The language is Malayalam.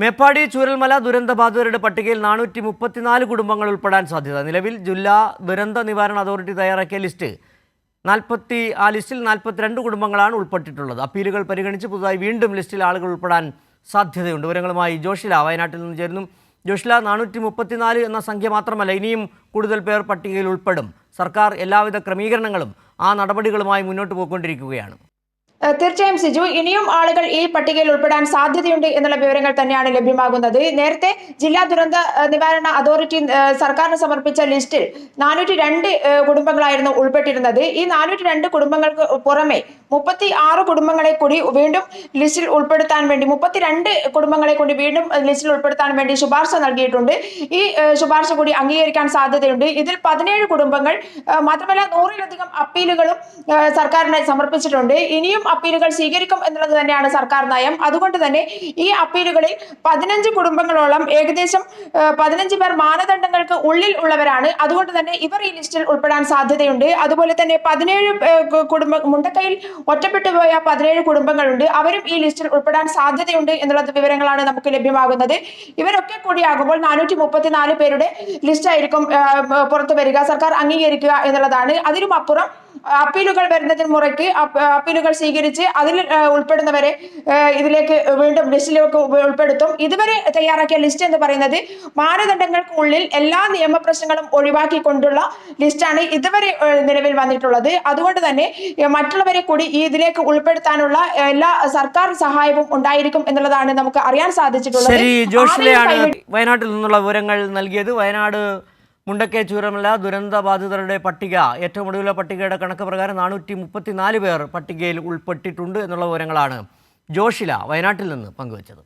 മേപ്പാടി ചൂരൽമല ദുരന്തബാധിതരുടെ പട്ടികയിൽ 434 കുടുംബങ്ങൾ ഉൾപ്പെടാൻ സാധ്യത. നിലവിൽ ജില്ലാ ദുരന്ത നിവാരണ അതോറിറ്റി തയ്യാറാക്കിയ ലിസ്റ്റിൽ 42 കുടുംബങ്ങളാണ് ഉൾപ്പെട്ടിട്ടുള്ളത്. അപ്പീലുകൾ പരിഗണിച്ച് പുതുതായി വീണ്ടും ലിസ്റ്റിൽ ആളുകൾ ഉൾപ്പെടാൻ സാധ്യതയുണ്ട്. വിവരങ്ങളുമായി ജോഷില വയനാട്ടിൽ നിന്ന് ചേരുന്നു. ജോഷില, 434 എന്ന സംഖ്യ മാത്രമല്ല, ഇനിയും കൂടുതൽ പേർ പട്ടികയിൽ ഉൾപ്പെടും. സർക്കാർ എല്ലാവിധ ക്രമീകരണങ്ങളും ആ നടപടികളുമായി മുന്നോട്ട് പോയിക്കൊണ്ടിരിക്കുകയാണ്. തീർച്ചയായും സിജു, ഇനിയും ആളുകൾ ഈ പട്ടികയിൽ ഉൾപ്പെടാൻ സാധ്യതയുണ്ട് എന്നുള്ള വിവരങ്ങൾ തന്നെയാണ് ലഭ്യമാകുന്നത്. നേരത്തെ ജില്ലാ ദുരന്ത നിവാരണ അതോറിറ്റി സർക്കാരിന് സമർപ്പിച്ച ലിസ്റ്റിൽ 402 കുടുംബങ്ങളായിരുന്നു ഉൾപ്പെട്ടിരുന്നത്. ഈ 402 കുടുംബങ്ങൾക്ക് പുറമെ 36 കുടുംബങ്ങളെ കൂടി വീണ്ടും ലിസ്റ്റിൽ ഉൾപ്പെടുത്താൻ വേണ്ടി 32 കുടുംബങ്ങളെ കൂടി വീണ്ടും ലിസ്റ്റിൽ ഉൾപ്പെടുത്താൻ വേണ്ടി ശുപാർശ നൽകിയിട്ടുണ്ട്. ഈ ശുപാർശ കൂടി അംഗീകരിക്കാൻ സാധ്യതയുണ്ട്. ഇതിൽ 17 കുടുംബങ്ങൾ മാത്രമല്ല 100-ലധികം അപ്പീലുകളും സർക്കാരിന് സമർപ്പിച്ചിട്ടുണ്ട്. ഇനിയും അപ്പീലുകൾ സ്വീകരിക്കും എന്നുള്ളത് തന്നെയാണ് സർക്കാർ നയം. അതുകൊണ്ട് തന്നെ ഈ അപ്പീലുകളിൽ 15 കുടുംബങ്ങളോളം, ഏകദേശം 15 പേർ മാനദണ്ഡങ്ങൾക്ക് ഉള്ളിൽ ഉള്ളവരാണ്. അതുകൊണ്ട് തന്നെ ഇവർ ഈ ലിസ്റ്റിൽ ഉൾപ്പെടാൻ സാധ്യതയുണ്ട്. അതുപോലെ തന്നെ 17 കുടുംബ മുണ്ടക്കയിൽ ഒറ്റപ്പെട്ടുപോയ 17 കുടുംബങ്ങളുണ്ട്. അവരും ഈ ലിസ്റ്റിൽ ഉൾപ്പെടാൻ സാധ്യതയുണ്ട് എന്നുള്ള വിവരങ്ങളാണ് നമുക്ക് ലഭ്യമാകുന്നത്. ഇവരൊക്കെ കൂടിയാകുമ്പോൾ 434 പേരുടെ ലിസ്റ്റ് ആയിരിക്കും പുറത്തു വരിക, സർക്കാർ അംഗീകരിക്കുക എന്നുള്ളതാണ്. അതിനും അപ്പുറം അപ്പീലുകൾ വരുന്നതിന് മുറയ്ക്ക് അപ്പീലുകൾ സ്വീകരിച്ച് അതിൽ ഉൾപ്പെടുന്നവരെ ഇതിലേക്ക് വീണ്ടും ലിസ്റ്റിലേക്ക് ഉൾപ്പെടുത്തും. ഇതുവരെ തയ്യാറാക്കിയ ലിസ്റ്റ് എന്ന് പറയുന്നത് മാനദണ്ഡങ്ങൾക്ക് ഉള്ളിൽ എല്ലാ നിയമപ്രശ്നങ്ങളും ഒഴിവാക്കിക്കൊണ്ടുള്ള ലിസ്റ്റാണ് ഇതുവരെ നിലവിൽ വന്നിട്ടുള്ളത്. അതുകൊണ്ട് തന്നെ മറ്റുള്ളവരെ കൂടി ഇതിലേക്ക് ഉൾപ്പെടുത്താനുള്ള എല്ലാ സർക്കാർ സഹായവും ഉണ്ടായിരിക്കും എന്നുള്ളതാണ് നമുക്ക് അറിയാൻ സാധിച്ചിട്ടുള്ളത്. വയനാട്ടിൽ നിന്നുള്ള വിവരങ്ങൾ നൽകിയത്. വയനാട് മുണ്ടക്കൈ ചൂരൽമല ദുരന്തബാധിതരുടെ പട്ടിക, ഏറ്റവും ഒടുവിലുള്ള പട്ടികയുടെ കണക്ക് പ്രകാരം 434 പേർ പട്ടികയിൽ ഉൾപ്പെട്ടിട്ടുണ്ട് എന്നുള്ള വിവരങ്ങളാണ് ജോഷില വയനാട്ടിൽ നിന്ന് പങ്കുവച്ചത്.